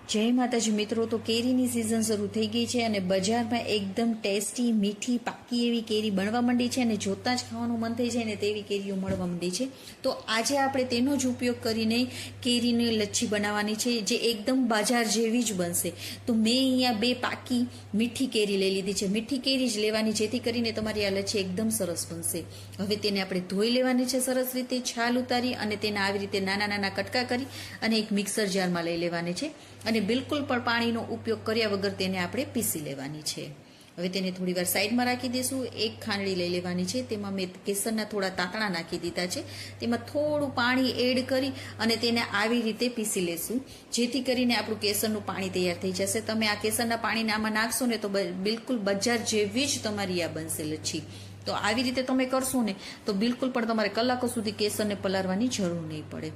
જય માતાજી મિત્રો, તો કેરીની સિઝન શરૂ થઈ ગઈ છે અને બજારમાં એકદમ ટેસ્ટી મીઠી પાકી એવી કેરી બનવા માંડી છે અને જોતાં જ ખાવાનું મન થઈ જાય ને તેવી કેરીઓ મળવા માંડી છે. તો આજે આપણે તેનો જ ઉપયોગ કરીને કેરીની લચ્છી બનાવવાની છે, જે એકદમ બજાર જેવી જ બનશે. તો મેં અહીંયા 2 પાકી મીઠી કેરી લઈ લીધી છે. મીઠી કેરી જ લેવાની, જેથી કરીને તમારી આ લચ્છી એકદમ સરસ બનશે. હવે તેને આપણે ધોઈ લેવાની છે સરસ રીતે, છાલ ઉતારી અને તેના આવી રીતે નાના નાના કટકા કરી અને એક મિક્સર જારમાં લઈ લેવાની છે અને બિલકુલ પણ પાણીનો ઉપયોગ કર્યા વગર તેને આપણે પીસી લેવાની છે. હવે તેને થોડી વાર સાઈડમાં રાખી દઈશું. એક ખાંડળી લઈ લેવાની છે, તેમાં મેં કેસરના થોડા તાંતણા નાખી દીધા છે. તેમાં થોડું પાણી એડ કરી અને તેને આવી રીતે પીસી લેશું, જેથી કરીને આપણું કેસરનું પાણી તૈયાર થઈ જશે. તમે આ કેસરના પાણીને આમાં નાખશો ને તો બિલકુલ બજાર જેવી જ તમારી આ બનશે લચ્છી. તો આવી રીતે તમે કરશો ને તો બિલકુલ પણ તમારે કલાકો સુધી કેસરને પલાળવાની જરૂર નહીં પડે.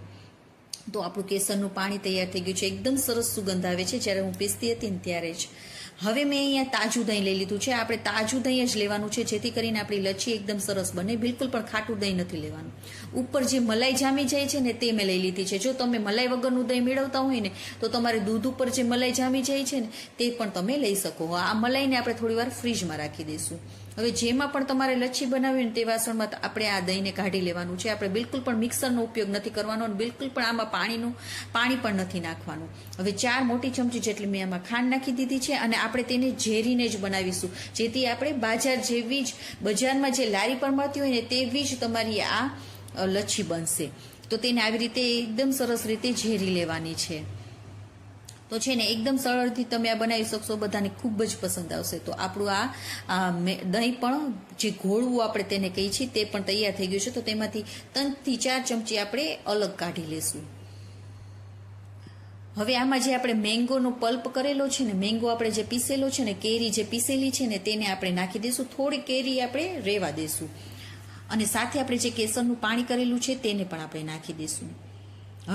તો આપણું કેસરનું પાણી તૈયાર થઈ ગયું છે. એકદમ સરસ સુગંધ આવે છે જ્યારે હું પીસતી હતી ને ત્યારે જ. હવે મેં અહીંયા તાજું દહીં લઈ લીધું છે. આપણે તાજું દહીં જ લેવાનું છે, જેથી કરીને આપણી લચ્છી એકદમ સરસ બને. બિલકુલ પણ ખાટું દહીં નથી લેવાનું. ઉપર જે મલાઈ જામી જાય છે ને તે મેં લઈ લીધી છે. જો તમે મલાઈ વગરનું દહીં મેળવતા હોય ને તો તમારે દૂધ ઉપર જે મલાઈ જામી જાય છે ને તે પણ તમે લઈ શકો. આ મલાઈને આપણે થોડી વાર ફ્રીજમાં રાખી દઈશું. હવે જેમાં પણ તમારે લચ્છી બનાવી ને તે વાસણમાં આપણે આ દહીંને કાઢી લેવાનું છે. આપણે બિલકુલ પણ મિક્સરનો ઉપયોગ નથી કરવાનો અને બિલકુલ પણ આમાં પાણી પણ નથી નાખવાનું. હવે 4 મોટી ચમચી જેટલી મેં આમાં ખાંડ નાખી દીધી છે અને આપણે તેને ઝેરીને જ બનાવીશું, જેથી આપણે બજાર જેવી જ, બજારમાં જે લારી પર મળતી હોય ને તેવી જ તમારી આ લચ્છી બનશે. તો તેને આવી રીતે એકદમ સરસ રીતે ઝેરી લેવાની છે. તો છે ને એકદમ સરળથી તમે આ બનાવી શકશો, બધાને ખૂબ જ પસંદ આવશે. તો આપણું આ દહીં પણ, જે ઘોળવું આપણે તેને કહીએ છીએ, તે પણ તૈયાર થઈ ગયું છે. તો તેમાંથી 3 થી 4 ચમચી આપણે અલગ કાઢી લેશું. હવે આમાં જે આપણે મેંગોનો પલ્પ કરેલો છે ને, મેંગો આપણે જે પીસેલો છે ને, કેરી જે પીસેલી છે ને તેને આપણે નાખી દઈશું. થોડી કેરી આપણે રેવા દઈશું અને સાથે આપણે જે કેસરનું પાણી કરેલું છે તેને પણ આપણે નાખી દઈશું.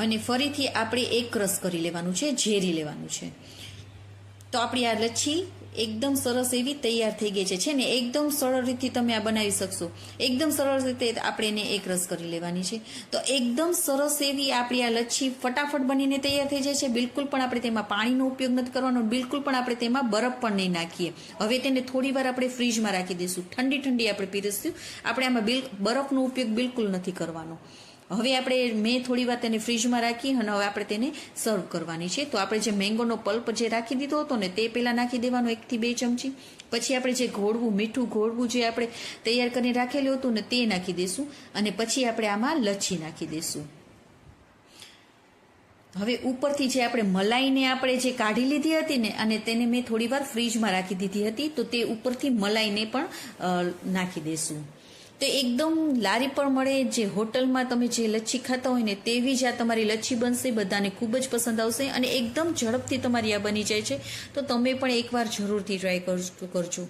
અને ફરીથી આપણે એક રસ કરી લેવાનું છે, ઝેરી લેવાનું છે. તો આપણી આ લચ્છી એકદમ સરસ એવી તૈયાર થઈ ગઈ છે ને એકદમ સરળ રીતથી તમે આ બનાવી શકશો. એકદમ સરળ રીતે આપણે એને એક રસ કરી લેવાની છે. તો એકદમ સરસ એવી આપણી આ લચ્છી ફટાફટ બનીને તૈયાર થઈ જાય છે. બિલકુલ પણ આપણે તેમાં પાણીનો ઉપયોગ નથી કરવાનો, બિલકુલ પણ આપણે તેમાં બરફ પણ નહીં નાખીએ. હવે તેને થોડી વાર આપણે ફ્રીજમાં રાખી દઈશું. ઠંડી આપણે પીરસીશું. આપણે આમાં બરફનો ઉપયોગ બિલકુલ નથી કરવાનો. હવે મેં થોડી વાર તેને ફ્રીજમાં રાખી અને હવે આપણે તેને સર્વ કરવાની છે. તો આપણે જે મેંગોનો પલ્પ જે રાખી દીધો હતો ને તે પહેલાં નાખી દેવાનો 1 થી 2 ચમચી. પછી આપણે જે મીઠું ઘોળવું જે આપણે તૈયાર કરીને રાખેલું હતું ને તે નાખી દઈશું અને પછી આપણે આમાં લચ્છી નાખી દઈશું. હવે ઉપરથી જે આપણે મલાઈને આપણે જે કાઢી લીધી હતી ને અને તેને મેં થોડી વાર ફ્રીજમાં રાખી દીધી હતી, તો તે ઉપરથી મલાઈને પણ નાખી દઈશું. તો એકદમ લારી પર મળે, જે હોટલમાં તમે જે લચ્છી ખાતા હોય ને તેવી જ આ તમારી લચ્છી બનશે. બધાને ખૂબ જ પસંદ આવશે અને એકદમ ઝડપથી તમારી આ બની જાય છે. તો તમે પણ એકવાર જરૂરથી ટ્રાય કરજો.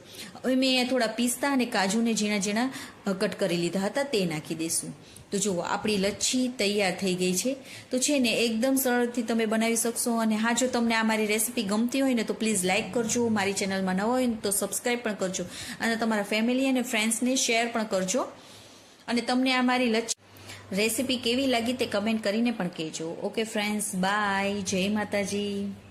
હવે મેં અહીંયા થોડા પિસ્તા અને કાજુને ઝીણા ઝીણા કટ કરી લીધા હતા, તે નાખી દઈશું. તો જુઓ આપણી લચ્છી તૈયાર થઈ ગઈ છે. તો છે ને એકદમ સરળથી તમે બનાવી શકશો. અને હા, જો તમને આ મારી રેસીપી ગમતી હોય ને તો પ્લીઝ લાઇક કરજો. મારી ચેનલમાં નવા હોય ને તો સબસ્ક્રાઈબ પણ કરજો અને તમારા ફેમિલી અને ફ્રેન્ડ્સને શેર પણ કરજો. અને તમને આ મારી રેસીપી કેવી લાગી તે કમેન્ટ કરીને પણ કહેજો. Okay friends, bye. જય માતાજી.